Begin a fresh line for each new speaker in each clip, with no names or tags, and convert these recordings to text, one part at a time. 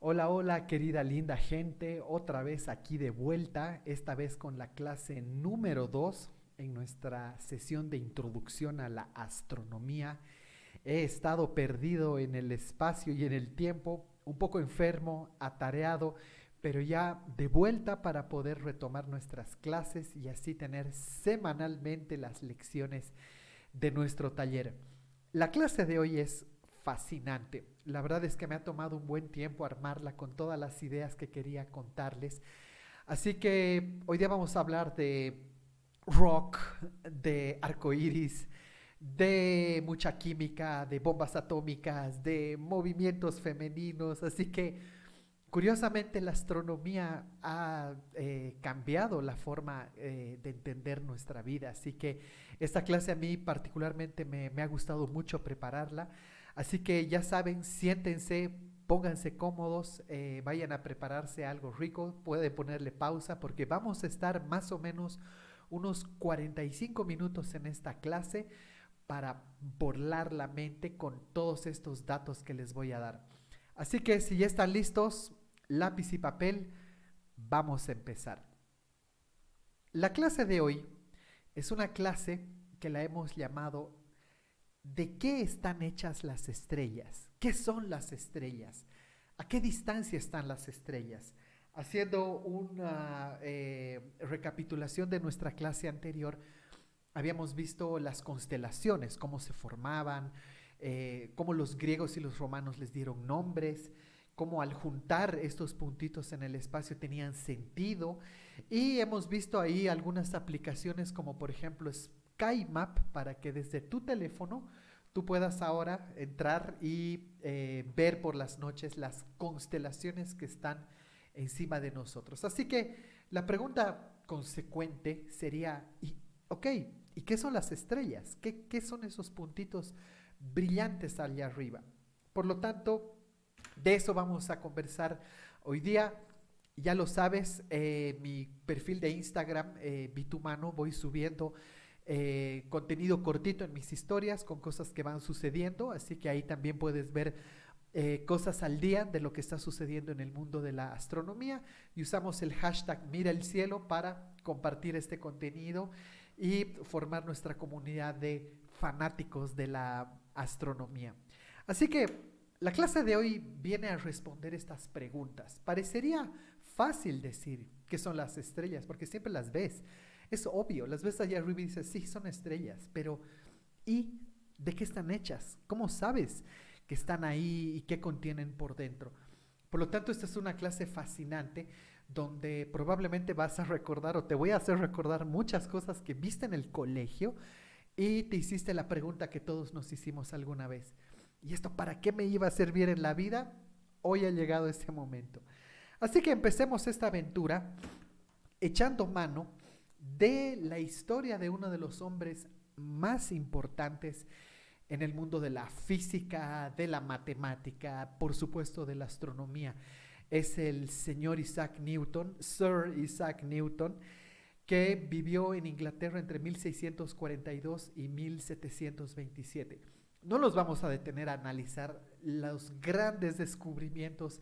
Hola, hola, querida linda gente, otra vez aquí de vuelta, esta vez con la clase número 2 en nuestra sesión de introducción a la astronomía. He estado perdido en el espacio y en el tiempo, un poco enfermo, atareado, pero ya de vuelta para poder retomar nuestras clases y así tener semanalmente las lecciones de nuestro taller. La clase de hoy es fascinante. La verdad es que me ha tomado un buen tiempo armarla con todas las ideas que quería contarles. Así que hoy día vamos a hablar de rock, de arcoíris, de mucha química, de bombas atómicas, de movimientos femeninos. Así que curiosamente la astronomía ha cambiado la forma de entender nuestra vida, así que esta clase a mí particularmente me ha gustado mucho prepararla, así que ya saben, siéntense, pónganse cómodos, vayan a prepararse algo rico, pueden ponerle pausa porque vamos a estar más o menos unos 45 minutos en esta clase para burlar la mente con todos estos datos que les voy a dar. Así que si ya están listos, lápiz y papel, vamos a empezar. La clase de hoy es una clase que la hemos llamado ¿De qué están hechas las estrellas? ¿Qué son las estrellas? ¿A qué distancia están las estrellas? Haciendo una recapitulación de nuestra clase anterior, habíamos visto las constelaciones, cómo se formaban, cómo los griegos y los romanos les dieron nombres, cómo al juntar estos puntitos en el espacio tenían sentido. Y hemos visto ahí algunas aplicaciones como por ejemplo SkyMap para que desde tu teléfono tú puedas ahora entrar y ver por las noches las constelaciones que están encima de nosotros. Así que la pregunta consecuente sería, ok, ¿y qué son las estrellas? ¿Qué son esos puntitos brillantes allá arriba? Por lo tanto, de eso vamos a conversar hoy día. Ya lo sabes, mi perfil de Instagram, Bitumano, voy subiendo contenido cortito en mis historias con cosas que van sucediendo, así que ahí también puedes ver cosas al día de lo que está sucediendo en el mundo de la astronomía y usamos el hashtag Mira el Cielo para compartir este contenido y formar nuestra comunidad de fanáticos de la astronomía. Así que la clase de hoy viene a responder estas preguntas. Parecería fácil decir qué son las estrellas porque siempre las ves. Es obvio, las ves allá arriba y dices, sí, son estrellas, pero ¿y de qué están hechas? ¿Cómo sabes que están ahí y qué contienen por dentro? Por lo tanto, esta es una clase fascinante donde probablemente vas a recordar o te voy a hacer recordar muchas cosas que viste en el colegio y te hiciste la pregunta que todos nos hicimos alguna vez. ¿Y esto para qué me iba a servir en la vida? Hoy ha llegado ese momento. Así que empecemos esta aventura echando mano de la historia de uno de los hombres más importantes en el mundo de la física, de la matemática, por supuesto de la astronomía. Es el señor Isaac Newton, Sir Isaac Newton, que vivió en Inglaterra entre 1642 y 1727. No los vamos a detener a analizar los grandes descubrimientos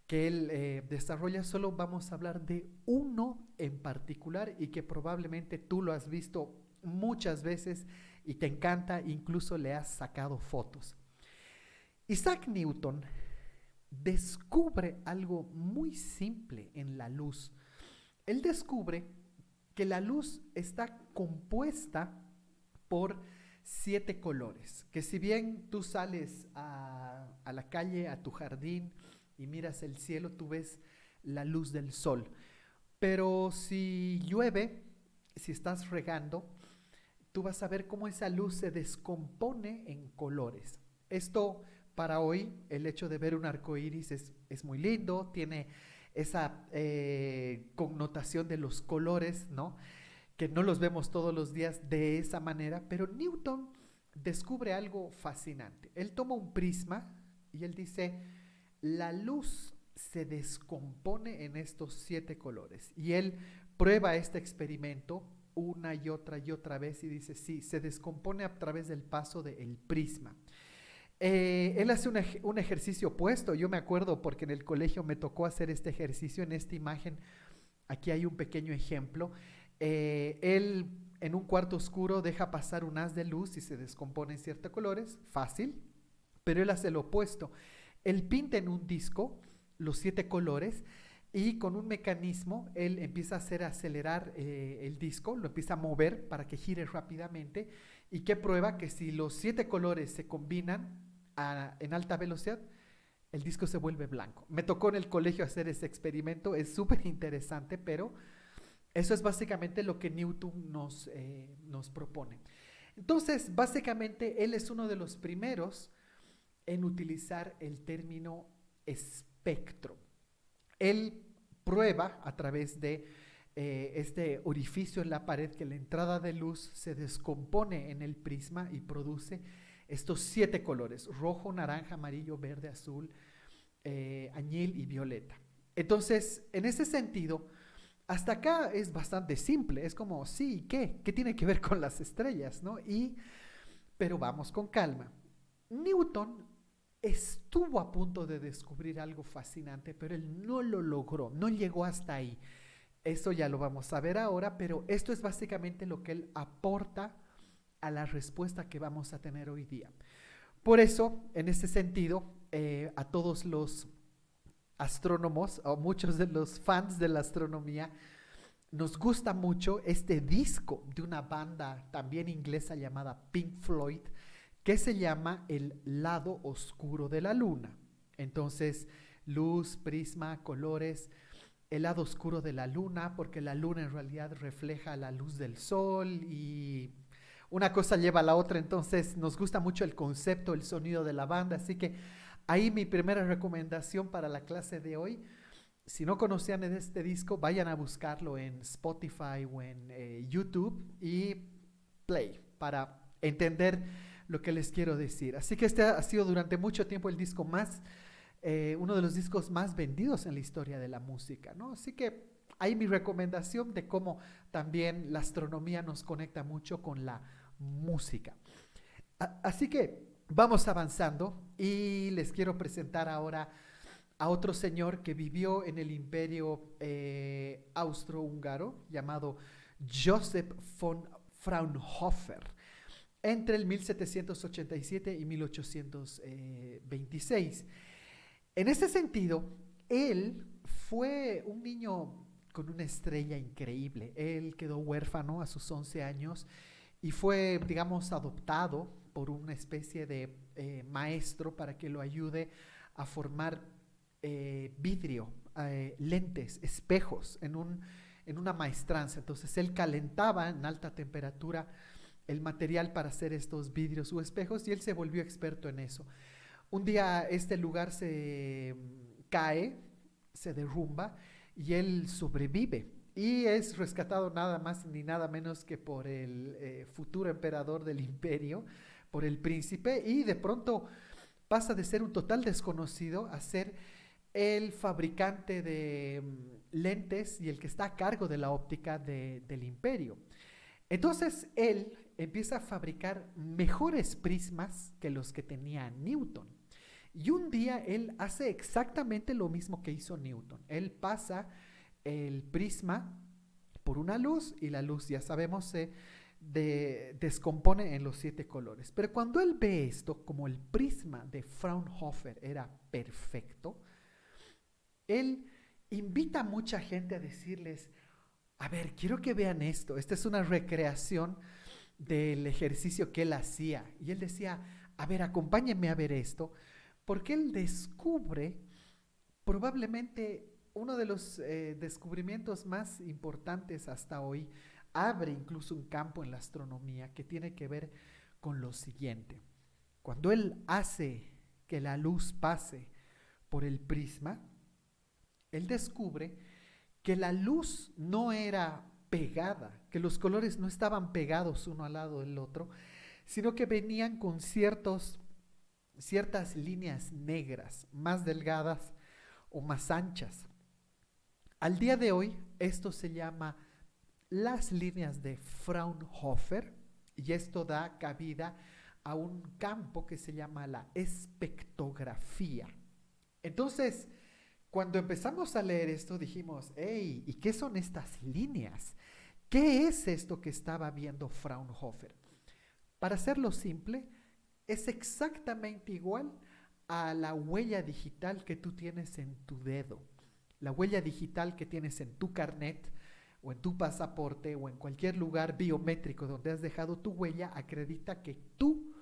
que él desarrolla, solo vamos a hablar de uno en particular y que probablemente tú lo has visto muchas veces y te encanta, incluso le has sacado fotos. Isaac Newton descubre algo muy simple en la luz. Él descubre que la luz está compuesta por 7 colores, que si bien tú sales a la calle, a tu jardín y miras el cielo, tú ves la luz del sol. Pero si llueve, si estás regando, tú vas a ver cómo esa luz se descompone en colores. Esto para hoy, el hecho de ver un arco iris es muy lindo, tiene esa connotación de los colores, ¿no? Que no los vemos todos los días de esa manera, pero Newton descubre algo fascinante. Él toma un prisma y él dice, la luz se descompone en estos 7 colores. Y él prueba este experimento una y otra vez y dice, sí, se descompone a través del paso del prisma. Él hace un ejercicio opuesto. Yo me acuerdo porque en el colegio me tocó hacer este ejercicio. En esta imagen, aquí hay un pequeño ejemplo. Él en un cuarto oscuro deja pasar un haz de luz y se descompone en ciertos colores, fácil, pero él hace lo opuesto. Él pinta en un disco los 7 colores y con un mecanismo él empieza a hacer acelerar el disco, lo empieza a mover para que gire rápidamente y que prueba que si los 7 colores se combinan en alta velocidad, el disco se vuelve blanco. Me tocó en el colegio hacer ese experimento, es súper interesante, pero eso es básicamente lo que Newton nos propone. Entonces, básicamente, él es uno de los primeros en utilizar el término espectro. Él prueba a través de este orificio en la pared que la entrada de luz se descompone en el prisma y produce estos 7 colores: rojo, naranja, amarillo, verde, azul, añil y violeta. Entonces, en ese sentido, hasta acá es bastante simple. Es como, sí, ¿qué? ¿Qué tiene que ver con las estrellas, no? Pero vamos con calma. Newton estuvo a punto de descubrir algo fascinante, pero él no lo logró, no llegó hasta ahí. Eso ya lo vamos a ver ahora, pero esto es básicamente lo que él aporta a la respuesta que vamos a tener hoy día. Por eso, en ese sentido, a todos los astrónomos o muchos de los fans de la astronomía nos gusta mucho este disco de una banda también inglesa llamada Pink Floyd, que se llama El lado oscuro de la luna. Entonces, luz, prisma, colores, el lado oscuro de la luna, porque la luna en realidad refleja la luz del sol y una cosa lleva a la otra. Entonces nos gusta mucho el concepto, el sonido de la banda, así que ahí mi primera recomendación para la clase de hoy: si no conocían este disco, vayan a buscarlo en Spotify o en YouTube y play para entender lo que les quiero decir. Así que este ha sido durante mucho tiempo el disco uno de los discos más vendidos en la historia de la música, ¿no? Así que ahí mi recomendación de cómo también la astronomía nos conecta mucho con la música. Así que vamos avanzando y les quiero presentar ahora a otro señor que vivió en el imperio austrohúngaro llamado Joseph von Fraunhofer entre el 1787 y 1826. En ese sentido, él fue un niño con una estrella increíble. Él quedó huérfano a sus 11 años y fue, digamos, adoptado por una especie de maestro para que lo ayude a formar vidrio, lentes, espejos en una maestranza. Entonces él calentaba en alta temperatura el material para hacer estos vidrios o espejos y él se volvió experto en eso. Un día este lugar se cae, se derrumba y él sobrevive y es rescatado nada más ni nada menos que por el futuro emperador del imperio, por el príncipe, y de pronto pasa de ser un total desconocido a ser el fabricante de lentes y el que está a cargo de la óptica del imperio. Entonces él empieza a fabricar mejores prismas que los que tenía Newton. Y un día él hace exactamente lo mismo que hizo Newton. Él pasa el prisma por una luz y la luz, ya sabemos, se descompone en los 7 colores. Pero cuando él ve esto, como el prisma de Fraunhofer era perfecto, él invita a mucha gente a decirles: a ver, quiero que vean esto. Esta es una recreación del ejercicio que él hacía. Y él decía: a ver, acompáñenme a ver esto. Porque él descubre probablemente uno de los descubrimientos más importantes hasta hoy. Abre incluso un campo en la astronomía que tiene que ver con lo siguiente. Cuando él hace que la luz pase por el prisma, él descubre que la luz no era pegada, que los colores no estaban pegados uno al lado del otro, sino que venían con ciertas líneas negras, más delgadas o más anchas. Al día de hoy, esto se llama las líneas de Fraunhofer y esto da cabida a un campo que se llama la espectrografía. Entonces, cuando empezamos a leer esto, dijimos, hey, ¿y qué son estas líneas? ¿Qué es esto que estaba viendo Fraunhofer? Para hacerlo simple, es exactamente igual a la huella digital que tú tienes en tu dedo. La huella digital que tienes en tu carnet o en tu pasaporte o en cualquier lugar biométrico donde has dejado tu huella, acredita que tú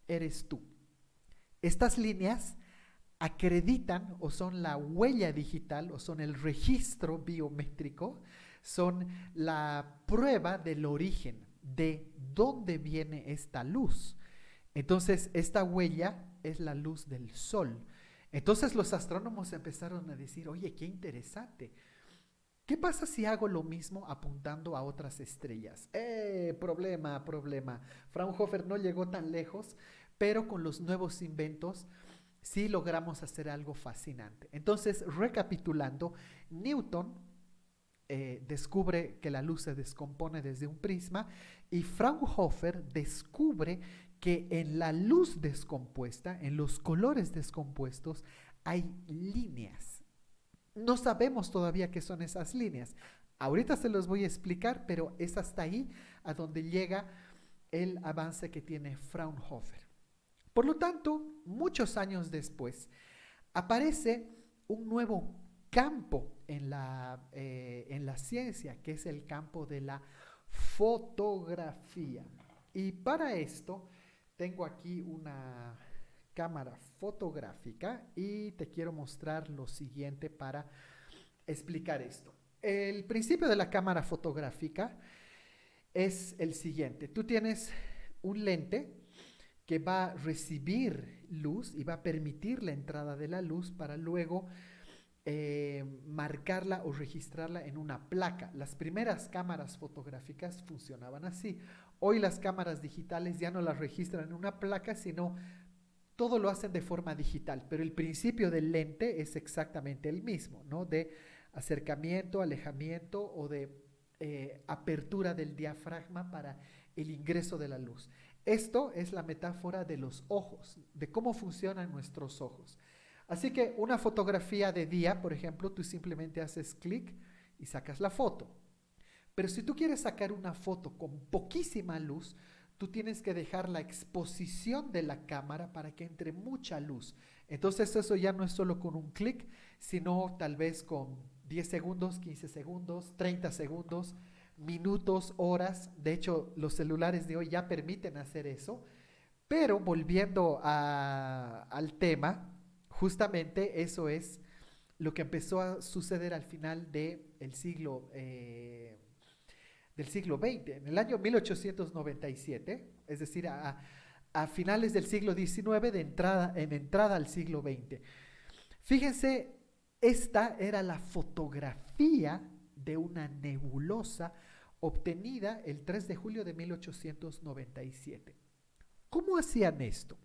eres tú. Estas líneas acreditan o son la huella digital o son el registro biométrico, son la prueba del origen, de dónde viene esta luz. Entonces, esta huella es la luz del sol. Entonces los astrónomos empezaron a decir, oye, qué interesante. ¿Qué pasa si hago lo mismo apuntando a otras estrellas? Problema. Fraunhofer no llegó tan lejos, pero con los nuevos inventos sí logramos hacer algo fascinante. Entonces, recapitulando, Newton descubre que la luz se descompone desde un prisma y Fraunhofer descubre que en la luz descompuesta, en los colores descompuestos, hay líneas. No sabemos todavía qué son esas líneas. Ahorita se los voy a explicar, pero es hasta ahí a donde llega el avance que tiene Fraunhofer. Por lo tanto, muchos años después, aparece un nuevo campo en la ciencia, que es el campo de la fotografía. Y para esto, tengo aquí una cámara fotográfica y te quiero mostrar lo siguiente para explicar esto. El principio de la cámara fotográfica es el siguiente. Tú tienes un lente que va a recibir luz y va a permitir la entrada de la luz para luego marcarla o registrarla en una placa. Las primeras cámaras fotográficas funcionaban así. Hoy las cámaras digitales ya no las registran en una placa, sino todo lo hacen de forma digital, pero el principio del lente es exactamente el mismo, ¿no? De acercamiento, alejamiento o de apertura del diafragma para el ingreso de la luz. Esto es la metáfora de los ojos, de cómo funcionan nuestros ojos. Así que una fotografía de día, por ejemplo, tú simplemente haces clic y sacas la foto. Pero si tú quieres sacar una foto con poquísima luz, tú tienes que dejar la exposición de la cámara para que entre mucha luz. Entonces eso ya no es solo con un clic, sino tal vez con 10 segundos, 15 segundos, 30 segundos, minutos, horas. De hecho, los celulares de hoy ya permiten hacer eso. Pero volviendo al tema, justamente eso es lo que empezó a suceder al final del siglo XX. En el año 1897, es decir, a finales del siglo XIX, en entrada al siglo XX. Fíjense, esta era la fotografía de una nebulosa obtenida el 3 de julio de 1897. ¿Cómo hacían esto?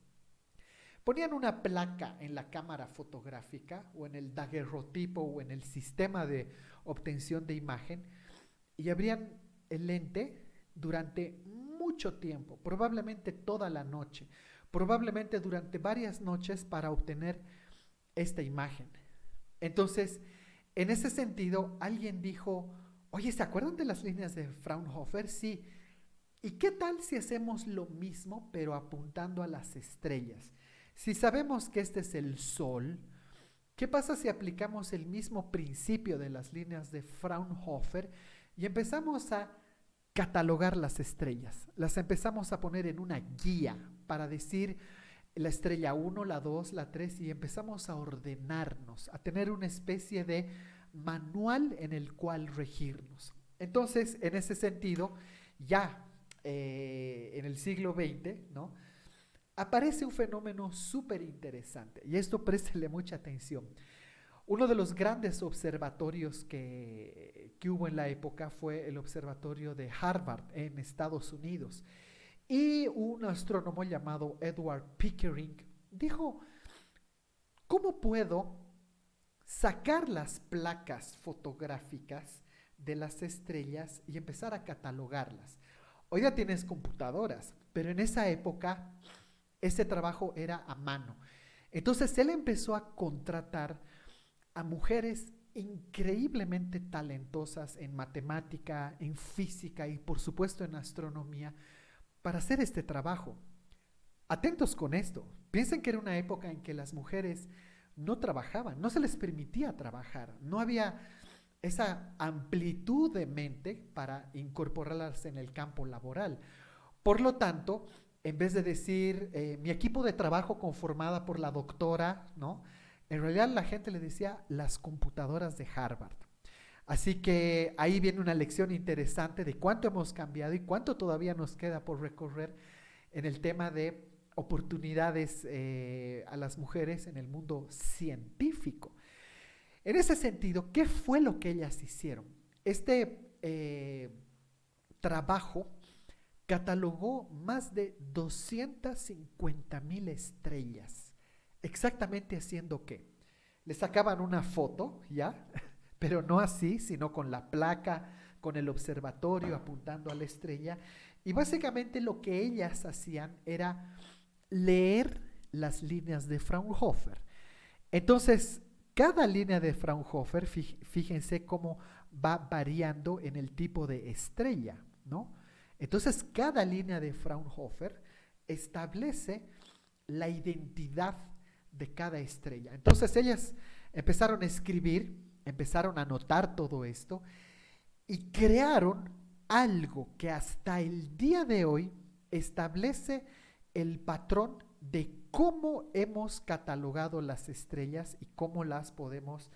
Ponían una placa en la cámara fotográfica o en el daguerrotipo o en el sistema de obtención de imagen y abrían el lente durante mucho tiempo, probablemente toda la noche, probablemente durante varias noches para obtener esta imagen. Entonces, en ese sentido, alguien dijo, oye, ¿se acuerdan de las líneas de Fraunhofer? Sí. ¿Y qué tal si hacemos lo mismo, pero apuntando a las estrellas? Si sabemos que este es el Sol, ¿qué pasa si aplicamos el mismo principio de las líneas de Fraunhofer y empezamos a catalogar las estrellas? Las empezamos a poner en una guía para decir la estrella 1, la 2, la 3 y empezamos a ordenarnos, a tener una especie de manual en el cual regirnos. Entonces, en ese sentido, ya en el siglo XX, ¿no?, aparece un fenómeno súper interesante y esto préstele mucha atención. Uno de los grandes observatorios que hubo en la época fue el observatorio de Harvard en Estados Unidos y un astrónomo llamado Edward Pickering dijo, ¿cómo puedo sacar las placas fotográficas de las estrellas y empezar a catalogarlas? Hoy ya tienes computadoras, pero en esa época ese trabajo era a mano. Entonces él empezó a contratar a mujeres increíblemente talentosas en matemática, en física y por supuesto en astronomía para hacer este trabajo. Atentos con esto. Piensen que era una época en que las mujeres no trabajaban, no se les permitía trabajar, no había esa amplitud de mente para incorporarlas en el campo laboral. Por lo tanto, en vez de decir mi equipo de trabajo conformada por la doctora, ¿no? En realidad la gente le decía las computadoras de Harvard. Así que ahí viene una lección interesante de cuánto hemos cambiado y cuánto todavía nos queda por recorrer en el tema de oportunidades a las mujeres en el mundo científico. En ese sentido, ¿qué fue lo que ellas hicieron? Este trabajo catalogó más de 250,000 estrellas. ¿Exactamente haciendo qué? Le sacaban una foto, ¿ya? Pero no así, sino con la placa, con el observatorio apuntando a la estrella. Y básicamente lo que ellas hacían era leer las líneas de Fraunhofer. Entonces, cada línea de Fraunhofer, fíjense cómo va variando en el tipo de estrella, ¿no? Entonces, cada línea de Fraunhofer establece la identidad de cada estrella. Entonces, ellas empezaron a escribir, empezaron a anotar todo esto y crearon algo que hasta el día de hoy establece el patrón de cómo hemos catalogado las estrellas y cómo las podemos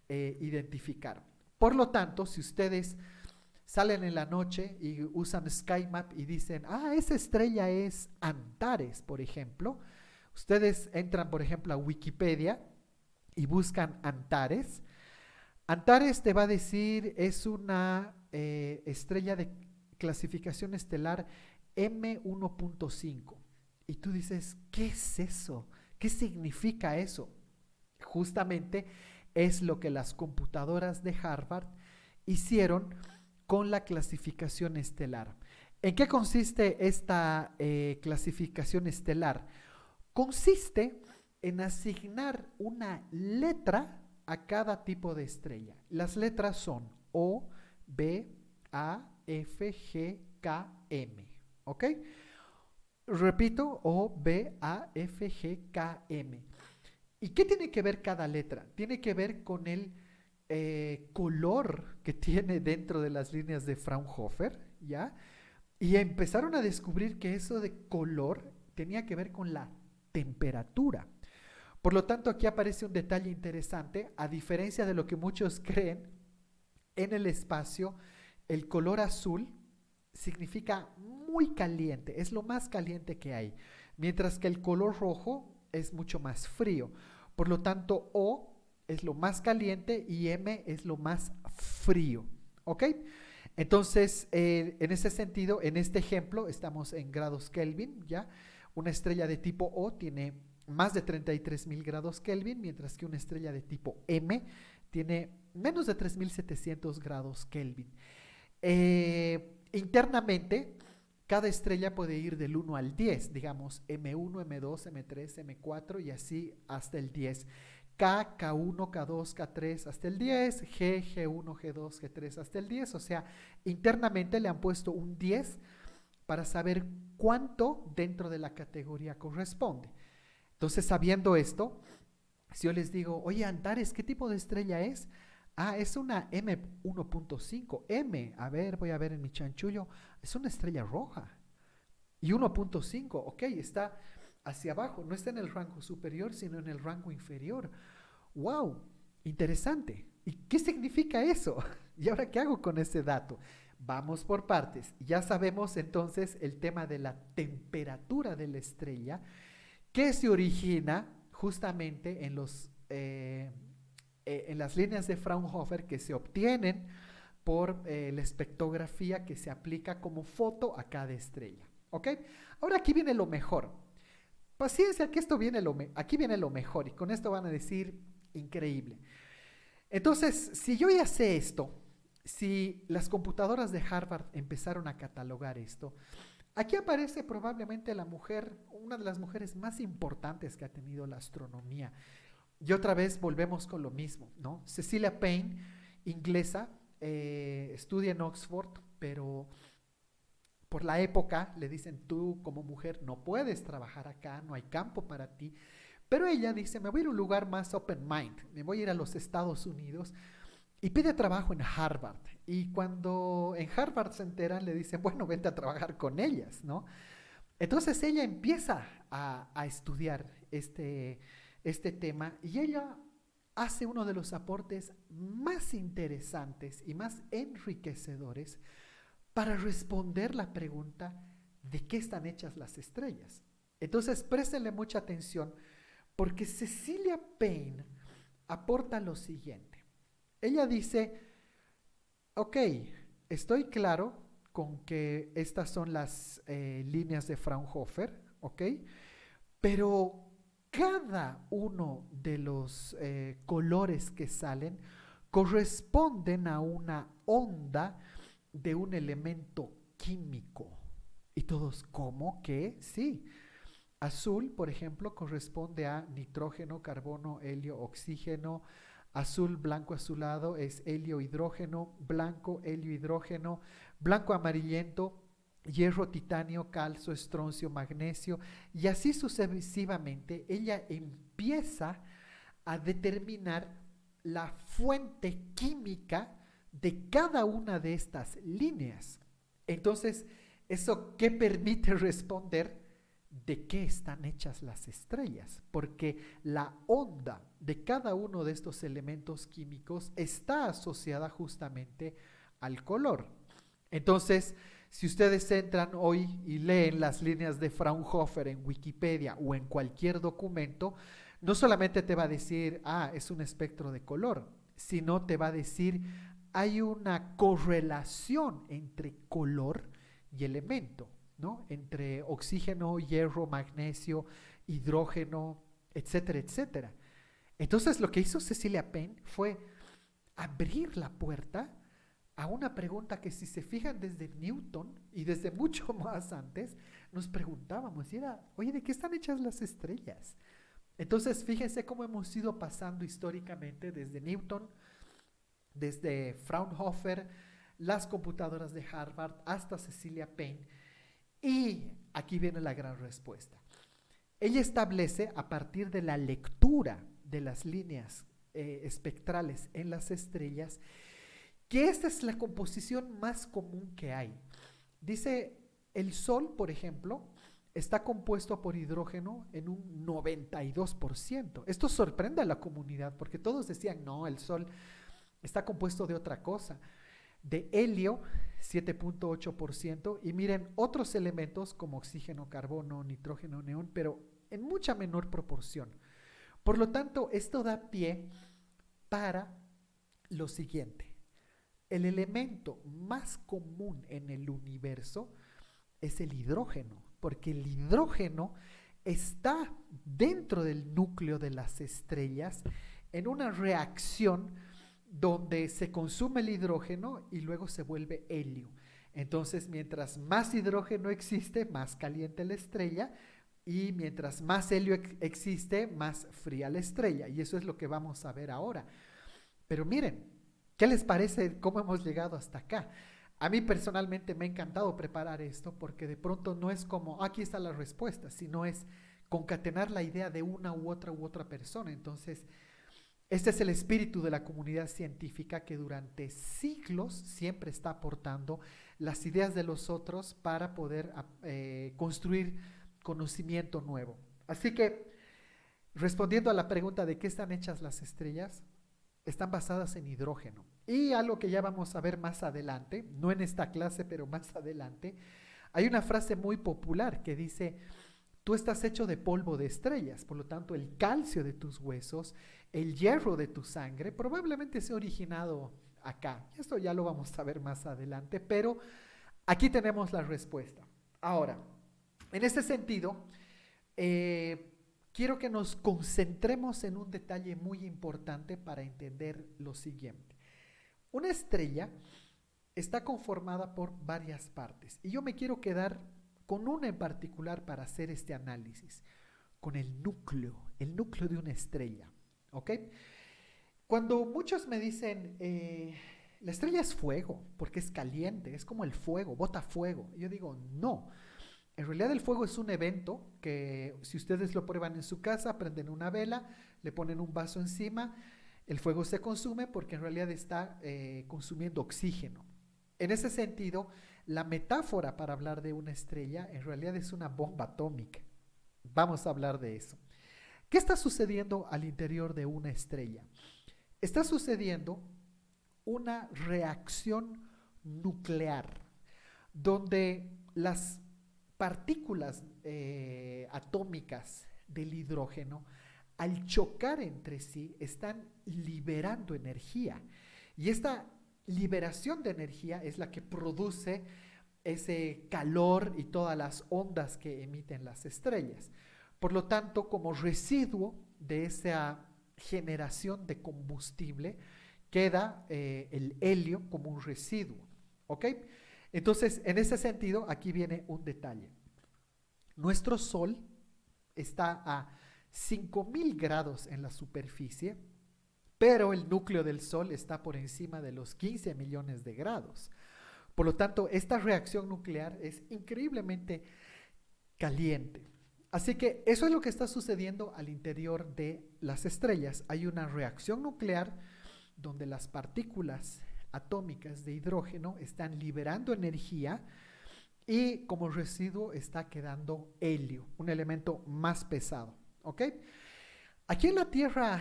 identificar. Por lo tanto, si ustedes salen en la noche y usan SkyMap y dicen, esa estrella es Antares, por ejemplo, ustedes entran, por ejemplo, a Wikipedia y buscan Antares. Antares te va a decir, es una estrella de clasificación estelar M1.5. Y tú dices, ¿qué es eso? ¿Qué significa eso? Justamente es lo que las computadoras de Harvard hicieron con la clasificación estelar. ¿En qué consiste esta clasificación estelar? Consiste en asignar una letra a cada tipo de estrella. Las letras son O, B, A, F, G, K, M. ¿Ok? Repito, O, B, A, F, G, K, M. ¿Y qué tiene que ver cada letra? Tiene que ver con el color que tiene dentro de las líneas de Fraunhofer, ¿ya? Y empezaron a descubrir que eso de color tenía que ver con la temperatura. Por lo tanto, aquí aparece un detalle interesante. A diferencia de lo que muchos creen, en el espacio, el color azul significa muy caliente, es lo más caliente que hay, mientras que el color rojo es mucho más frío. Por lo tanto, O es lo más caliente y M es lo más frío. ¿Ok? Entonces, en ese sentido, en este ejemplo, estamos en grados Kelvin, ¿ya? Una estrella de tipo O tiene más de 33,000 grados Kelvin, mientras que una estrella de tipo M tiene menos de 3,700 grados Kelvin. Internamente, cada estrella puede ir del 1 al 10, digamos M1, M2, M3, M4 y así hasta el 10. K, K1, K2, K3 hasta el 10, G, G1, G2, G3 hasta el 10. O sea, internamente le han puesto un 10 para saber cuánto dentro de la categoría corresponde. Entonces, sabiendo esto, si yo les digo, oye, Antares, ¿qué tipo de estrella es? Es una M1.5. M, a ver, voy a ver en mi chanchullo, es una estrella roja. Y 1.5, ok, está hacia abajo, no está en el rango superior, sino en el rango inferior. ¡Wow! Interesante. ¿Y qué significa eso? ¿Y ahora qué hago con ese dato? Vamos por partes. Ya sabemos entonces el tema de la temperatura de la estrella, que se origina justamente en las líneas de Fraunhofer que se obtienen por la espectrografía que se aplica como foto a cada estrella. ¿Ok? Ahora aquí viene lo mejor. Paciencia, que aquí viene lo mejor y con esto van a decir increíble. Entonces, si yo ya sé esto, si las computadoras de Harvard empezaron a catalogar esto, Aquí aparece probablemente la mujer, una de las mujeres más importantes que ha tenido la astronomía. Y otra vez volvemos con lo mismo, ¿no? Cecilia Payne, inglesa, estudia en Oxford, pero por la época le dicen, tú como mujer no puedes trabajar acá, no hay campo para ti. Pero ella dice, me voy a ir a un lugar más open mind, me voy a ir a los Estados Unidos y pide trabajo en Harvard. Y cuando en Harvard se enteran, le dicen, bueno, vente a trabajar con ellas, ¿no? Entonces ella empieza a estudiar este tema y ella hace uno de los aportes más interesantes y más enriquecedores para responder la pregunta de qué están hechas las estrellas. Entonces, préstenle mucha atención porque Cecilia Payne aporta lo siguiente. Ella dice, ok, estoy claro con que estas son las líneas de Fraunhofer, ok, pero cada uno de los colores que salen corresponden a una onda de un elemento químico. Y todos, ¿cómo que? Sí. Azul, por ejemplo, corresponde a nitrógeno, carbono, helio, oxígeno. Azul, blanco, azulado es helio, hidrógeno. Blanco, helio, hidrógeno. Blanco, amarillento, hierro, titanio, calcio, estroncio, magnesio. Y así sucesivamente, ella empieza a determinar la fuente química de cada una de estas líneas. Entonces, ¿eso qué permite responder de qué están hechas las estrellas? Porque la onda de cada uno de estos elementos químicos está asociada justamente al color. Entonces, si ustedes entran hoy y leen las líneas de Fraunhofer en Wikipedia o en cualquier documento, no solamente te va a decir, es un espectro de color, sino te va a decir, hay una correlación entre color y elemento, ¿no? Entre oxígeno, hierro, magnesio, hidrógeno, etcétera, etcétera. Entonces lo que hizo Cecilia Payne fue abrir la puerta a una pregunta que, si se fijan, desde Newton y desde mucho más antes nos preguntábamos, y era, oye, ¿de qué están hechas las estrellas? Entonces fíjense cómo hemos ido pasando históricamente desde Newton, desde Fraunhofer, las computadoras de Harvard hasta Cecilia Payne. Y aquí viene la gran respuesta. Ella establece, a partir de la lectura de las líneas espectrales en las estrellas, que esta es la composición más común que hay. Dice, el Sol, por ejemplo, está compuesto por hidrógeno en un 92%. Esto sorprende a la comunidad porque todos decían, no, el Sol está compuesto de otra cosa. De helio, 7.8%, y miren, otros elementos como oxígeno, carbono, nitrógeno, neón, pero en mucha menor proporción. Por lo tanto, esto da pie para lo siguiente. El elemento más común en el universo es el hidrógeno, porque el hidrógeno está dentro del núcleo de las estrellas en una reacción donde se consume el hidrógeno y luego se vuelve helio. Entonces, mientras más hidrógeno existe, más caliente la estrella, y mientras más helio existe, más fría la estrella. Y eso es lo que vamos a ver ahora. Pero miren, ¿qué les parece cómo hemos llegado hasta acá? A mí personalmente me ha encantado preparar esto porque de pronto no es como, aquí está la respuesta, sino es concatenar la idea de una u otra persona. Entonces, este es el espíritu de la comunidad científica que durante siglos siempre está aportando las ideas de los otros para poder construir conocimiento nuevo. Así que, respondiendo a la pregunta de qué están hechas las estrellas, están basadas en hidrógeno. Y algo que ya vamos a ver más adelante, no en esta clase, pero más adelante, hay una frase muy popular que dice, tú estás hecho de polvo de estrellas, por lo tanto el calcio de tus huesos, el hierro de tu sangre, probablemente se ha originado acá. Esto ya lo vamos a ver más adelante, pero aquí tenemos la respuesta. Ahora, en este sentido, quiero que nos concentremos en un detalle muy importante para entender lo siguiente. Una estrella está conformada por varias partes y yo me quiero quedar con una en particular para hacer este análisis, con el núcleo de una estrella, ¿ok? Cuando muchos me dicen, la estrella es fuego, porque es caliente, es como el fuego, bota fuego. Yo digo, no. En realidad el fuego es un evento que si ustedes lo prueban en su casa, prenden una vela, le ponen un vaso encima, el fuego se consume porque en realidad está consumiendo oxígeno. En ese sentido, la metáfora para hablar de una estrella en realidad es una bomba atómica. Vamos a hablar de eso. ¿Qué está sucediendo al interior de una estrella? Está sucediendo una reacción nuclear, donde las partículas atómicas del hidrógeno, al chocar entre sí, están liberando energía. Y esta liberación de energía es la que produce ese calor y todas las ondas que emiten las estrellas. Por lo tanto, como residuo de esa generación de combustible, queda el helio como un residuo. ¿Ok? Entonces, en ese sentido, aquí viene un detalle. Nuestro Sol está a 5000 grados en la superficie, pero el núcleo del Sol está por encima de los 15 millones de grados. Por lo tanto, esta reacción nuclear es increíblemente caliente. Así que eso es lo que está sucediendo al interior de las estrellas. Hay una reacción nuclear donde las partículas atómicas de hidrógeno están liberando energía y como residuo está quedando helio, un elemento más pesado. ¿Ok? Aquí en la Tierra,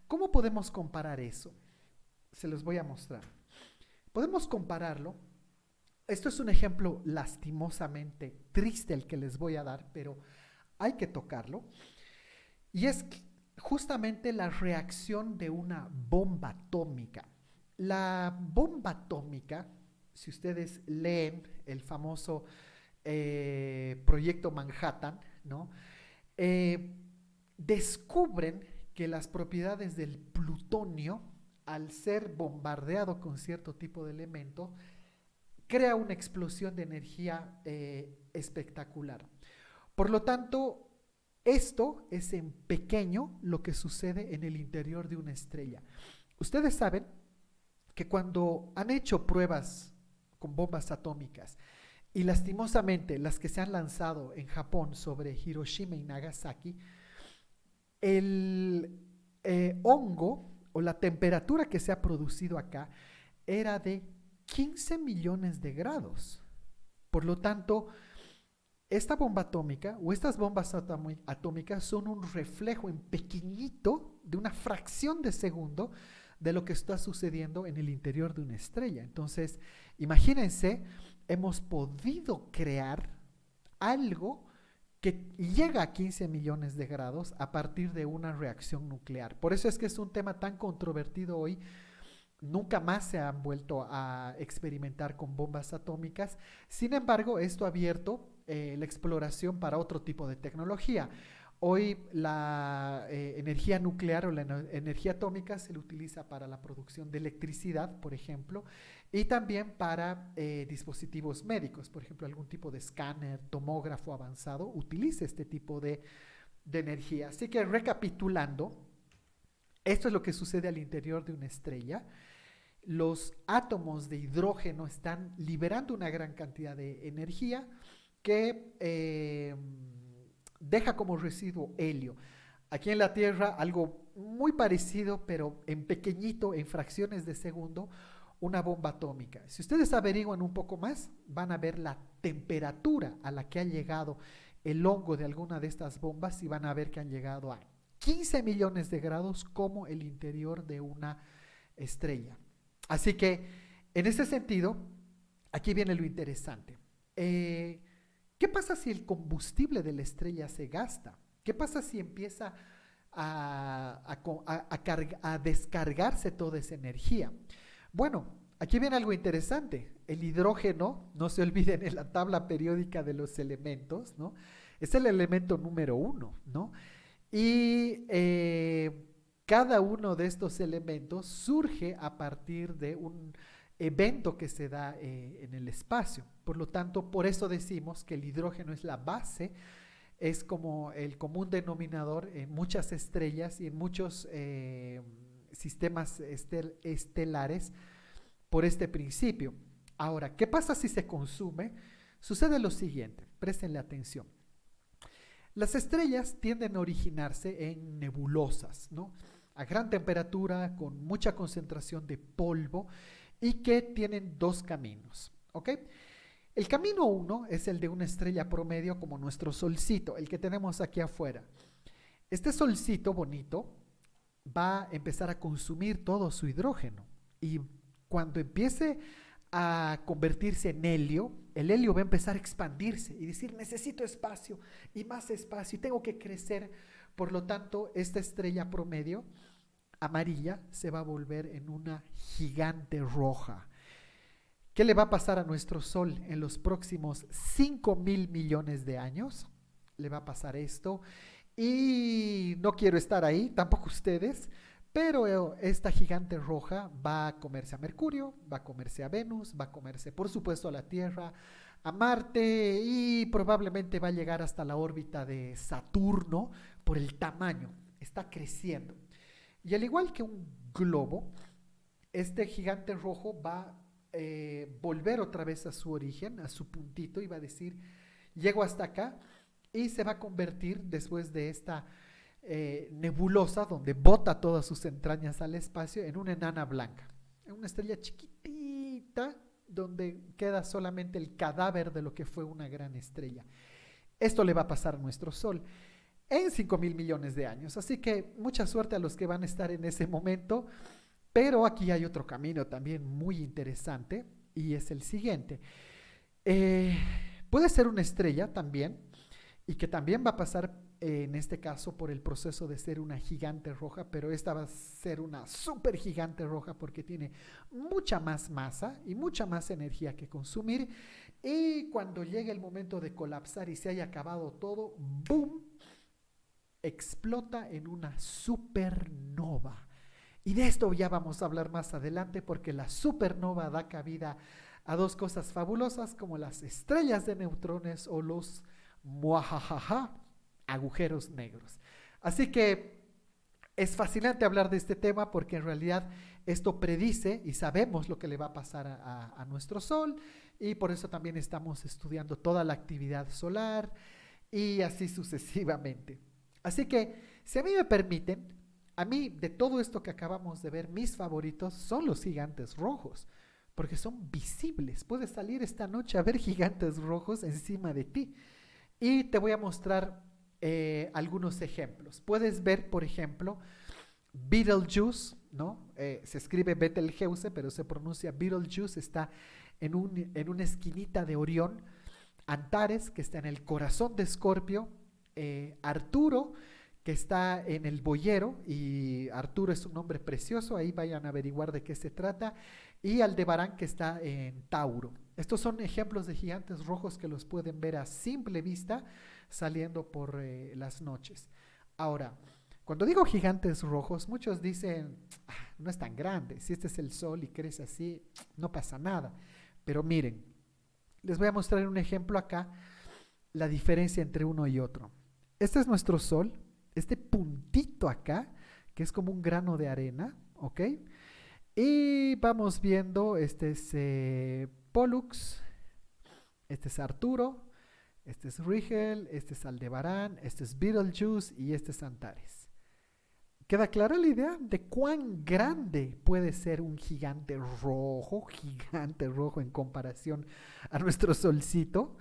¿cómo podemos comparar eso? Se los voy a mostrar. Podemos compararlo. Esto es un ejemplo lastimosamente triste el que les voy a dar, pero hay que tocarlo. Y es justamente la reacción de una bomba atómica. La bomba atómica, si ustedes leen el famoso proyecto Manhattan, ¿no? Descubren que las propiedades del plutonio, al ser bombardeado con cierto tipo de elemento, crea una explosión de energía espectacular. Por lo tanto, esto es en pequeño lo que sucede en el interior de una estrella. Ustedes saben que cuando han hecho pruebas con bombas atómicas y lastimosamente las que se han lanzado en Japón sobre Hiroshima y Nagasaki, el hongo o la temperatura que se ha producido acá era de 15 millones de grados. Por lo tanto, esta bomba atómica o estas bombas atómicas son un reflejo en pequeñito de una fracción de segundo de lo que está sucediendo en el interior de una estrella. Entonces, imagínense, hemos podido crear algo que llega a 15 millones de grados a partir de una reacción nuclear. Por eso es que es un tema tan controvertido hoy. Nunca más se han vuelto a experimentar con bombas atómicas. Sin embargo, esto ha abierto la exploración para otro tipo de tecnología. Hoy la energía nuclear o la energía atómica se utiliza para la producción de electricidad, por ejemplo, y también para dispositivos médicos. Por ejemplo, algún tipo de escáner, tomógrafo avanzado utiliza este tipo de energía. Así que recapitulando, esto es lo que sucede al interior de una estrella. Los átomos de hidrógeno están liberando una gran cantidad de energía que deja como residuo helio. Aquí en la Tierra algo muy parecido, pero en pequeñito, en fracciones de segundo, una bomba atómica. Si ustedes averiguan un poco más, van a ver la temperatura a la que ha llegado el hongo de alguna de estas bombas y van a ver que han llegado a 15 millones de grados como el interior de una estrella. Así que, en ese sentido, aquí viene lo interesante. ¿Qué pasa si el combustible de la estrella se gasta? ¿Qué pasa si empieza a descargarse toda esa energía? Bueno, aquí viene algo interesante. El hidrógeno, no se olviden en la tabla periódica de los elementos, ¿no? Es el elemento número 1, ¿no? Y cada uno de estos elementos surge a partir de un evento que se da en el espacio. Por lo tanto, por eso decimos que el hidrógeno es la base, es como el común denominador en muchas estrellas y en muchos sistemas estelares por este principio. Ahora, ¿qué pasa si se consume? Sucede lo siguiente, préstenle atención. Las estrellas tienden a originarse en nebulosas, ¿no? A gran temperatura, con mucha concentración de polvo y que tienen dos caminos, ¿ok? El camino 1 es el de una estrella promedio como nuestro solcito, el que tenemos aquí afuera. Este solcito bonito va a empezar a consumir todo su hidrógeno y cuando empiece a convertirse en helio, el helio va a empezar a expandirse y decir necesito espacio y más espacio y tengo que crecer. Por lo tanto, esta estrella promedio amarilla se va a volver en una gigante roja. ¿Qué le va a pasar a nuestro Sol en los próximos 5.000 millones de años? Le va a pasar esto y no quiero estar ahí, tampoco ustedes, pero esta gigante roja va a comerse a Mercurio, va a comerse a Venus, va a comerse por supuesto a la Tierra, a Marte y probablemente va a llegar hasta la órbita de Saturno por el tamaño, está creciendo. Y al igual que un globo, este gigante rojo va a volver otra vez a su origen, a su puntito y va a decir, llego hasta acá y se va a convertir después de esta nebulosa donde bota todas sus entrañas al espacio en una enana blanca, en una estrella chiquitita donde queda solamente el cadáver de lo que fue una gran estrella. Esto le va a pasar a nuestro Sol en 5.000 millones de años, así que mucha suerte a los que van a estar en ese momento, pero aquí hay otro camino también muy interesante y es el siguiente. Puede ser una estrella también y que también va a pasar en este caso por el proceso de ser una gigante roja, pero esta va a ser una super gigante roja porque tiene mucha más masa y mucha más energía que consumir y cuando llegue el momento de colapsar y se haya acabado todo, ¡boom!, explota en una supernova. Y de esto ya vamos a hablar más adelante porque la supernova da cabida a dos cosas fabulosas como las estrellas de neutrones o los muajajaja, agujeros negros. Así que es fascinante hablar de este tema porque en realidad esto predice y sabemos lo que le va a pasar a nuestro Sol y por eso también estamos estudiando toda la actividad solar y así sucesivamente. Así que si a mí me permiten, a mí de todo esto que acabamos de ver, mis favoritos son los gigantes rojos porque son visibles. Puedes salir esta noche a ver gigantes rojos encima de ti. Y te voy a mostrar algunos ejemplos. Puedes ver, por ejemplo, Betelgeuse, ¿no? Se escribe Betelgeuse, pero se pronuncia Betelgeuse, está en una esquinita de Orión. Antares, que está en el corazón de Escorpio. Arturo, que está en el boyero, y Arturo es un nombre precioso, ahí vayan a averiguar de qué se trata. Y Aldebarán, que está en Tauro. Estos son ejemplos de gigantes rojos que los pueden ver a simple vista saliendo por las noches. Ahora, cuando digo gigantes rojos, muchos dicen, no es tan grande, si este es el Sol y crece así, no pasa nada. Pero miren, les voy a mostrar un ejemplo acá, la diferencia entre uno y otro. Este es nuestro Sol, este puntito acá, que es como un grano de arena, ¿ok? Y vamos viendo, este es Pollux, este es Arturo, este es Rigel, este es Aldebarán, este es Betelgeuse y este es Antares. ¿Queda clara la idea de cuán grande puede ser un gigante rojo en comparación a nuestro Solcito?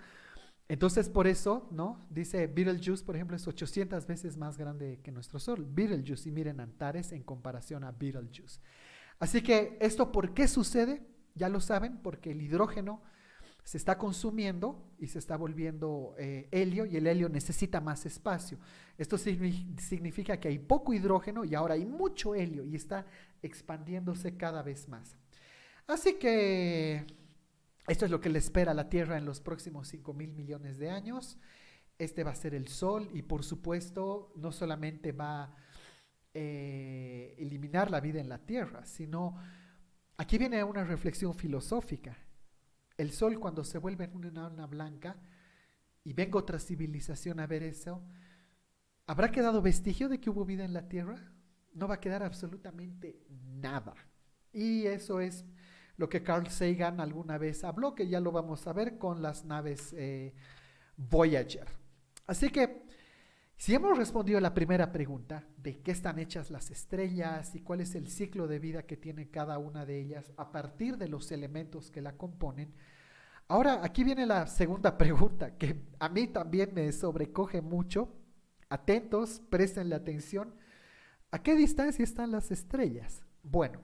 Entonces por eso, ¿no? Dice Betelgeuse, por ejemplo, es 800 veces más grande que nuestro Sol. Betelgeuse, y miren Antares en comparación a Betelgeuse. Así que esto, ¿por qué sucede? Ya lo saben, porque el hidrógeno se está consumiendo y se está volviendo helio y el helio necesita más espacio. Esto significa que hay poco hidrógeno y ahora hay mucho helio y está expandiéndose cada vez más. Así que esto es lo que le espera a la Tierra en los próximos 5.000 millones de años. Este va a ser el Sol y por supuesto no solamente va a eliminar la vida en la Tierra, sino Aquí viene una reflexión filosófica. El sol cuando se vuelve en una enana blanca y venga otra civilización a ver eso, ¿habrá quedado vestigio de que hubo vida en la Tierra? No va a quedar absolutamente nada. Y eso es lo que Carl Sagan alguna vez habló, que ya lo vamos a ver con las naves Voyager. Así que, si hemos respondido a la primera pregunta de qué están hechas las estrellas y cuál es el ciclo de vida que tiene cada una de ellas a partir de los elementos que la componen, ahora aquí viene la segunda pregunta que a mí también me sobrecoge mucho. Atentos, prestenle atención. ¿A qué distancia están las estrellas? Bueno,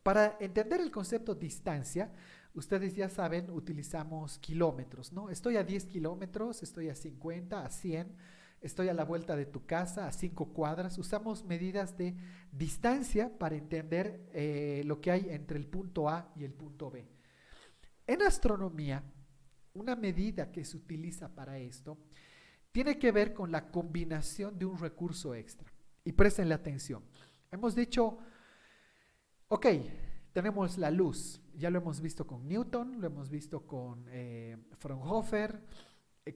para entender el concepto distancia, ustedes ya saben, utilizamos kilómetros, ¿no? Estoy a 10 kilómetros, estoy a 50, a 100, estoy a la vuelta de tu casa, a 5 cuadras. Usamos medidas de distancia para entender lo que hay entre el punto A y el punto B. En astronomía, una medida que se utiliza para esto tiene que ver con la combinación de un recurso extra. Y prestenle atención. Hemos dicho, ok, tenemos la luz. Ya lo hemos visto con Newton, lo hemos visto con Fraunhofer,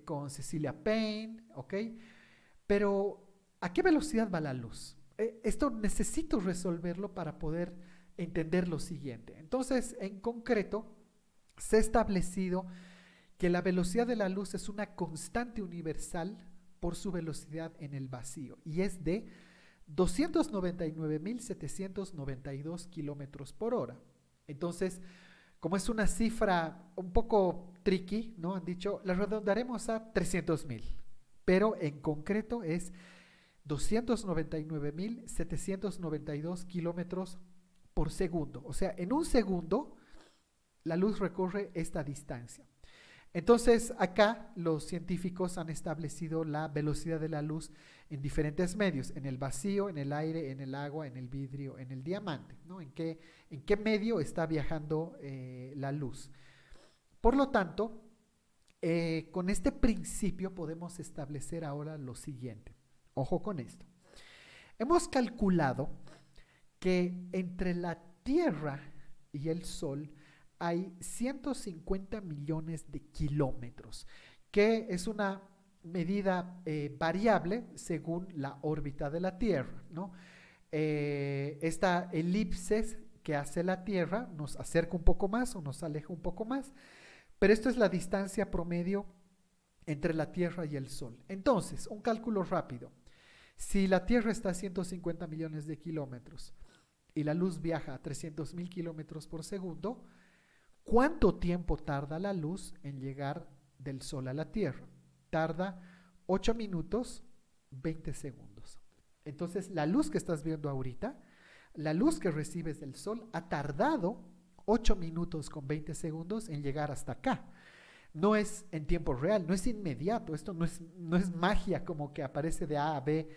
con Cecilia Payne, ok. Pero, ¿a qué velocidad va la luz? Esto necesito resolverlo para poder entender lo siguiente. Entonces, en concreto, se ha establecido que la velocidad de la luz es una constante universal por su velocidad en el vacío y es de 299.792 kilómetros por hora. Entonces, como es una cifra un poco tricky, ¿no? Han dicho, la redondaremos a 300.000, pero en concreto es 299.792 kilómetros por segundo. O sea, en un segundo, la luz recorre esta distancia. Entonces, acá los científicos han establecido la velocidad de la luz en diferentes medios, en el vacío, en el aire, en el agua, en el vidrio, en el diamante, ¿no? ¿En qué medio está viajando la luz? Por lo tanto, con este principio podemos establecer ahora lo siguiente. Ojo con esto. Hemos calculado que entre la Tierra y el Sol hay 150 millones de kilómetros, que es una medida variable según la órbita de la Tierra, ¿no? Esta elipse que hace la Tierra nos acerca un poco más o nos aleja un poco más, pero esto es la distancia promedio entre la Tierra y el Sol. Entonces, un cálculo rápido. Si la Tierra está a 150 millones de kilómetros y la luz viaja a 300.000 kilómetros por segundo, ¿cuánto tiempo tarda la luz en llegar del Sol a la Tierra? Tarda 8 minutos 20 segundos. Entonces, la luz que estás viendo ahorita, la luz que recibes del Sol, ha tardado 8 minutos con 20 segundos en llegar hasta acá. No es en tiempo real, no es inmediato. Esto no es magia como que aparece de A a B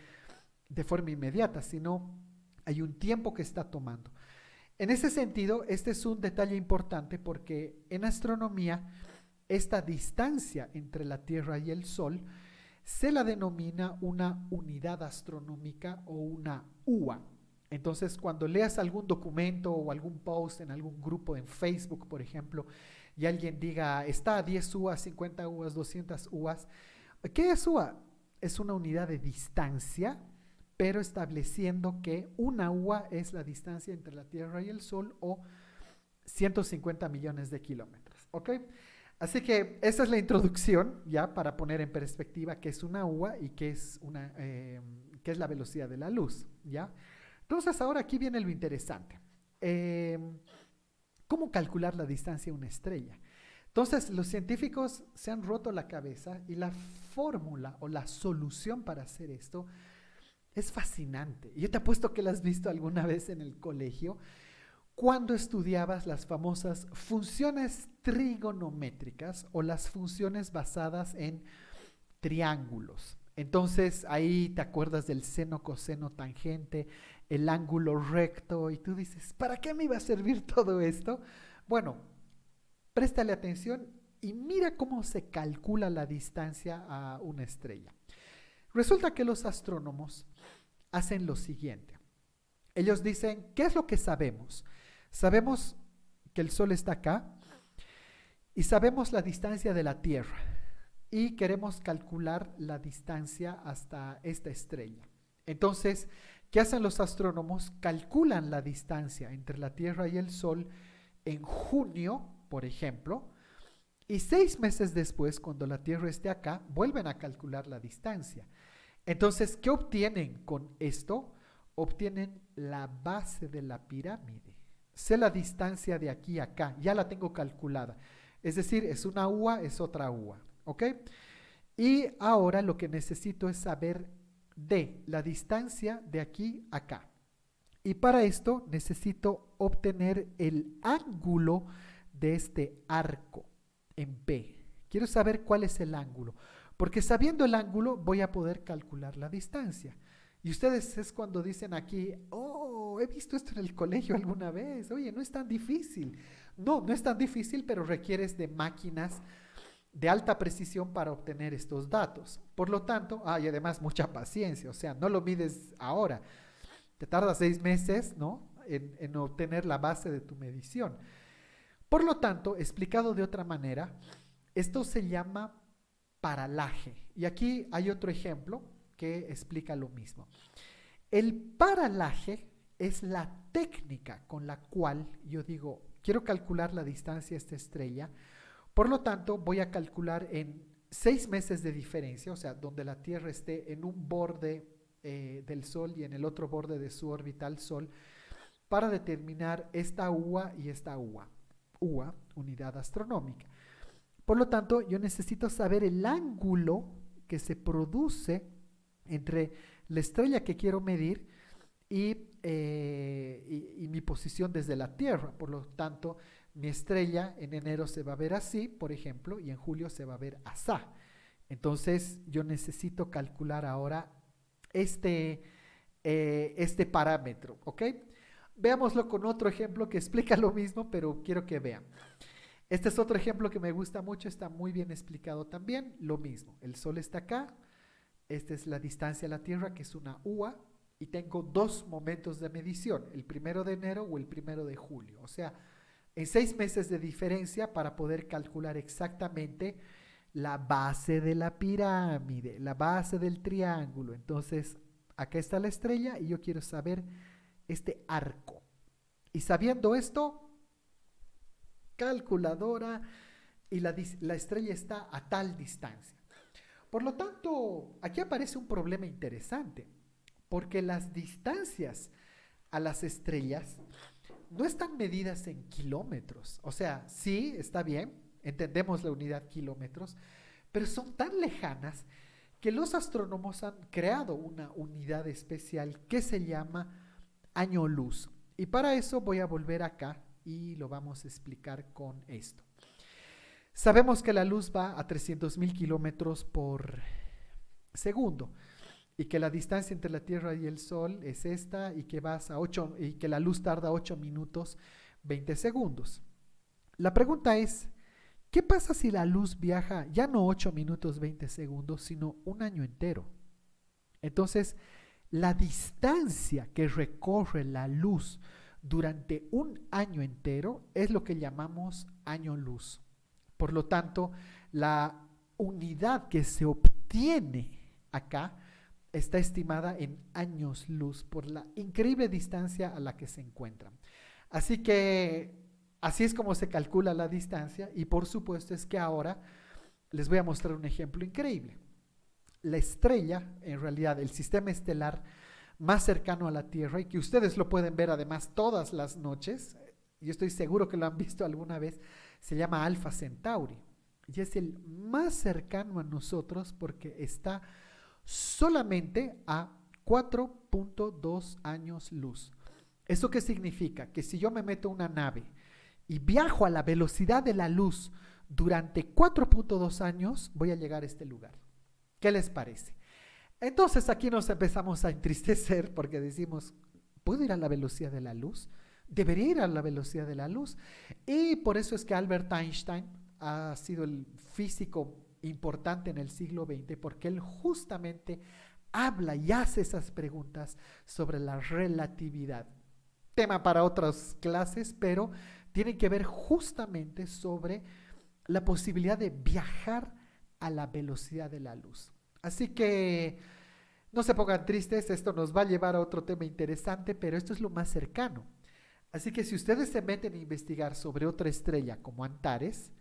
de forma inmediata, sino hay un tiempo que está tomando. En ese sentido, este es un detalle importante porque en astronomía esta distancia entre la Tierra y el Sol se la denomina una unidad astronómica o una UA. Entonces, cuando leas algún documento o algún post en algún grupo en Facebook, por ejemplo, y alguien diga, está a 10 UAs, 50 UAs, 200 UAs, ¿qué es UA? Es una unidad de distancia, pero estableciendo que una UA es la distancia entre la Tierra y el Sol o 150 millones de kilómetros, ¿ok? Así que esa es la introducción, ya para poner en perspectiva qué es una UA y qué es la velocidad de la luz, ¿ya? Entonces ahora aquí viene lo interesante. ¿Cómo calcular la distancia de una estrella? Entonces los científicos se han roto la cabeza y la fórmula o la solución para hacer esto es fascinante. Yo te apuesto que la has visto alguna vez en el colegio cuando estudiabas las famosas funciones trigonométricas o las funciones basadas en triángulos. Entonces ahí te acuerdas del seno, coseno, tangente, el ángulo recto y tú dices, ¿para qué me iba a servir todo esto? Bueno, préstale atención y mira cómo se calcula la distancia a una estrella. Resulta que los astrónomos hacen lo siguiente. Ellos dicen, ¿qué es lo que sabemos? Sabemos que el Sol está acá y sabemos la distancia de la Tierra y queremos calcular la distancia hasta esta estrella. Entonces, ¿qué hacen los astrónomos? Calculan la distancia entre la Tierra y el Sol en junio, por ejemplo, y 6 meses después, cuando la Tierra esté acá, vuelven a calcular la distancia. Entonces, ¿qué obtienen con esto? Obtienen la base de la pirámide. Sé la distancia de aquí a acá, ya la tengo calculada. Es decir, es una UA, es otra UA, ¿ok? Y ahora lo que necesito es saber de la distancia de aquí a acá. Y para esto necesito obtener el ángulo de este arco en P. Quiero saber cuál es el ángulo, porque sabiendo el ángulo voy a poder calcular la distancia. Y ustedes es cuando dicen aquí, oh, he visto esto en el colegio alguna vez. Oye, no es tan difícil. No, no es tan difícil, pero requieres de máquinas de alta precisión para obtener estos datos. Por lo tanto, y además mucha paciencia, o sea, no lo mides ahora. Te tarda 6 meses, ¿no? En obtener la base de tu medición. Por lo tanto, explicado de otra manera, esto se llama paralaje. Y aquí hay otro ejemplo que explica lo mismo. El paralaje es la técnica con la cual yo digo, quiero calcular la distancia a esta estrella, por lo tanto voy a calcular en 6 meses de diferencia, o sea, donde la Tierra esté en un borde del Sol y en el otro borde de su órbita al Sol, para determinar esta UA y esta UA. UA, unidad astronómica. Por lo tanto, yo necesito saber el ángulo que se produce entre la estrella que quiero medir y mi posición desde la Tierra. Por lo tanto, mi estrella en enero se va a ver así, por ejemplo, y en julio se va a ver asá. Entonces, yo necesito calcular ahora este parámetro, ¿ok? Veámoslo con otro ejemplo que explica lo mismo, pero quiero que vean. Este es otro ejemplo que me gusta mucho, está muy bien explicado también, lo mismo. El Sol está acá, esta es la distancia a la Tierra, que es una UA, y tengo 2 momentos de medición, el 1 de enero o el 1 de julio. O sea, en 6 meses de diferencia para poder calcular exactamente la base de la pirámide, la base del triángulo. Entonces, acá está la estrella y yo quiero saber este arco. Y sabiendo esto, calculadora, y la estrella está a tal distancia. Por lo tanto, aquí aparece un problema interesante, porque las distancias a las estrellas no están medidas en kilómetros. O sea, sí, está bien, entendemos la unidad kilómetros, pero son tan lejanas que los astrónomos han creado una unidad especial que se llama año luz. Y para eso voy a volver acá y lo vamos a explicar con esto. Sabemos que la luz va a 300.000 kilómetros por segundo y que la distancia entre la Tierra y el Sol es esta y que la luz tarda 8 minutos 20 segundos. La pregunta es, ¿qué pasa si la luz viaja ya no 8 minutos 20 segundos, sino un año entero? Entonces, la distancia que recorre la luz durante un año entero es lo que llamamos año luz. Por lo tanto, la unidad que se obtiene acá está estimada en años luz por la increíble distancia a la que se encuentran. Así que así es como se calcula la distancia y por supuesto es que ahora les voy a mostrar un ejemplo increíble. La estrella, en realidad el sistema estelar más cercano a la Tierra y que ustedes lo pueden ver además todas las noches, yo estoy seguro que lo han visto alguna vez, se llama Alpha Centauri y es el más cercano a nosotros porque está solamente a 4.2 años luz. ¿Eso qué significa? Que si yo me meto en una nave y viajo a la velocidad de la luz durante 4.2 años, voy a llegar a este lugar. ¿Qué les parece? Entonces aquí nos empezamos a entristecer porque decimos, ¿puedo ir a la velocidad de la luz? Debería ir a la velocidad de la luz. Y por eso es que Albert Einstein ha sido el físico importante en el siglo XX, porque él justamente habla y hace esas preguntas sobre la relatividad. tema para otras clases, pero tienen que ver justamente sobre la posibilidad de viajar a la velocidad de la luz. Así que no se pongan tristes, esto nos va a llevar a otro tema interesante, pero esto es lo más cercano. Así que si ustedes se meten a investigar sobre otra estrella como Antares,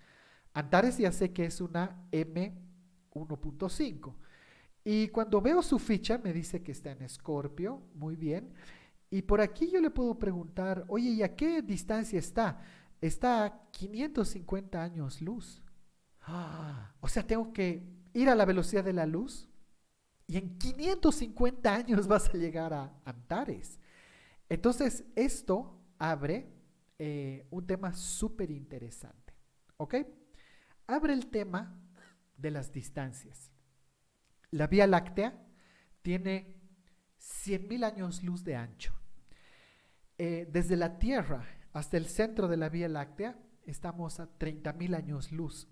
Antares ya sé que es una M1.5. Y cuando veo su ficha me dice que está en Escorpio, muy bien. Y por aquí yo le puedo preguntar, oye, ¿y a qué distancia está? Está a 550 años luz. O sea, tengo que ir a la velocidad de la luz y en 550 años vas a llegar a Antares. Entonces, esto abre un tema súper interesante. ¿Ok? Abre el tema de las distancias. La Vía Láctea tiene 100.000 años luz de ancho. Desde la Tierra hasta el centro de la Vía Láctea estamos a 30.000 años luz.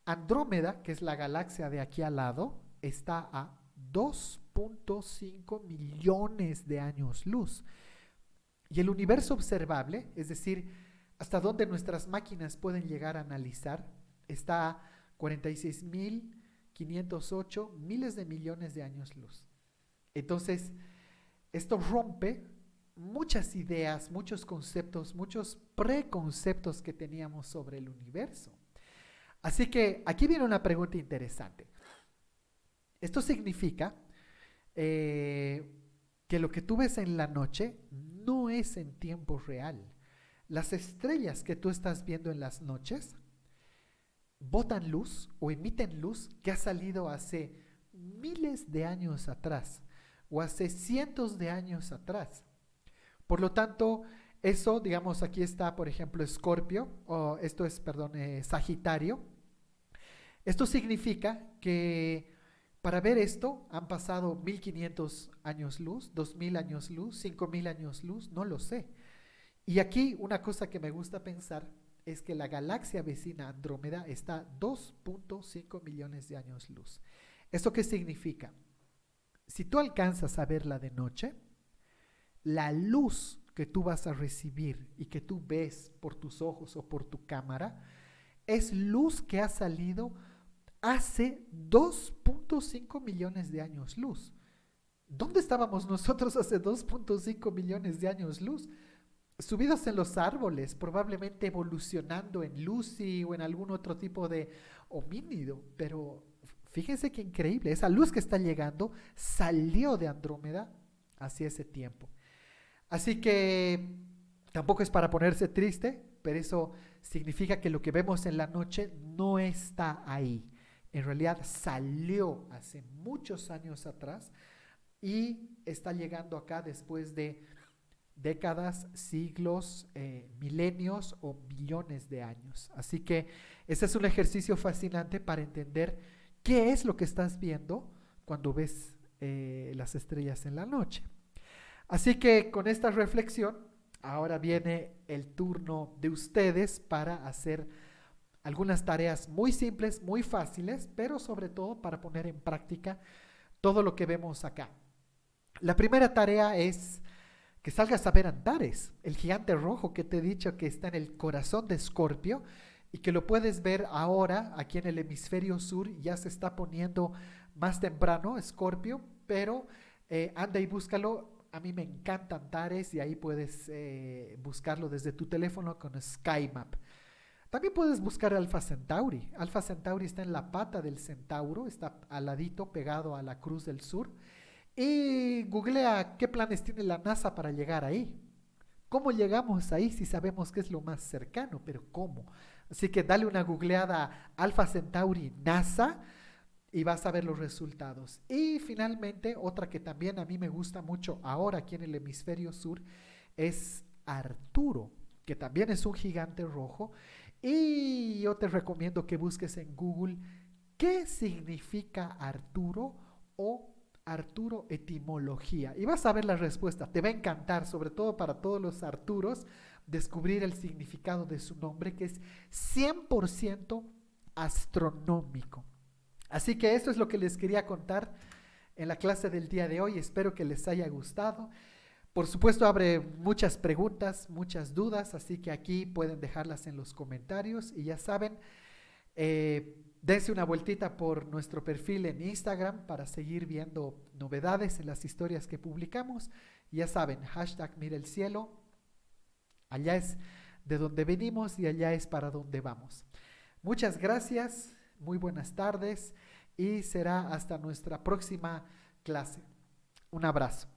Andrómeda, que es la galaxia de aquí al lado, está a 2.5 millones de años luz. Y el universo observable, es decir, hasta donde nuestras máquinas pueden llegar a analizar, está a 46.508 miles de millones de años luz. Entonces, esto rompe muchas ideas, muchos conceptos, muchos preconceptos que teníamos sobre el universo. Así que aquí viene una pregunta interesante. Esto significa que lo que tú ves en la noche no es en tiempo real. Las estrellas que tú estás viendo en las noches botan luz o emiten luz que ha salido hace miles de años atrás o hace cientos de años atrás. Por lo tanto, eso, digamos, aquí está, por ejemplo, Escorpio, o esto es, perdón, Sagitario. Esto significa que para ver esto han pasado 1500 años luz, 2000 años luz, 5000 años luz, no lo sé. Y aquí una cosa que me gusta pensar es que la galaxia vecina Andrómeda está a 2.5 millones de años luz. ¿Esto qué significa? Si tú alcanzas a verla de noche, la luz que tú vas a recibir y que tú ves por tus ojos o por tu cámara es luz que ha salido hace 2.5 millones de años luz. ¿Dónde estábamos nosotros hace 2.5 millones de años luz? Subidos en los árboles, probablemente evolucionando en Lucy o en algún otro tipo de homínido, pero fíjense qué increíble, esa luz que está llegando salió de Andrómeda hacia ese tiempo. Así que tampoco es para ponerse triste, pero eso significa que lo que vemos en la noche no está ahí. En realidad salió hace muchos años atrás y está llegando acá después de décadas, siglos, milenios o millones de años. Así que ese es un ejercicio fascinante para entender qué es lo que estás viendo cuando ves las estrellas en la noche. Así que con esta reflexión, ahora viene el turno de ustedes para hacer algunas tareas muy simples, muy fáciles, pero sobre todo para poner en práctica todo lo que vemos acá. La primera tarea es que salgas a ver Antares, el gigante rojo que te he dicho que está en el corazón de Escorpio y que lo puedes ver ahora aquí en el hemisferio sur. Ya se está poniendo más temprano Escorpio, pero anda y búscalo. A mí me encanta Antares y ahí puedes buscarlo desde tu teléfono con SkyMap. También puedes buscar Alpha Centauri. Alpha Centauri está en la pata del Centauro, está al ladito pegado a la Cruz del Sur. Y googlea qué planes tiene la NASA para llegar ahí. ¿Cómo llegamos ahí si sabemos que es lo más cercano? Pero ¿cómo? Así que dale una googleada a Alpha Centauri NASA y vas a ver los resultados. Y finalmente, otra que también a mí me gusta mucho ahora aquí en el hemisferio sur es Arturo, que también es un gigante rojo. Y yo te recomiendo que busques en Google qué significa Arturo o Arturo etimología. Y vas a ver la respuesta. Te va a encantar, sobre todo para todos los Arturos, descubrir el significado de su nombre, que es 100% astronómico. Así que esto es lo que les quería contar en la clase del día de hoy. Espero que les haya gustado. Por supuesto, abre muchas preguntas, muchas dudas, así que aquí pueden dejarlas en los comentarios y ya saben, dense una vueltita por nuestro perfil en Instagram para seguir viendo novedades en las historias que publicamos. Y ya saben, hashtag mira el cielo, allá es de donde venimos y allá es para donde vamos. Muchas gracias, muy buenas tardes y será hasta nuestra próxima clase. Un abrazo.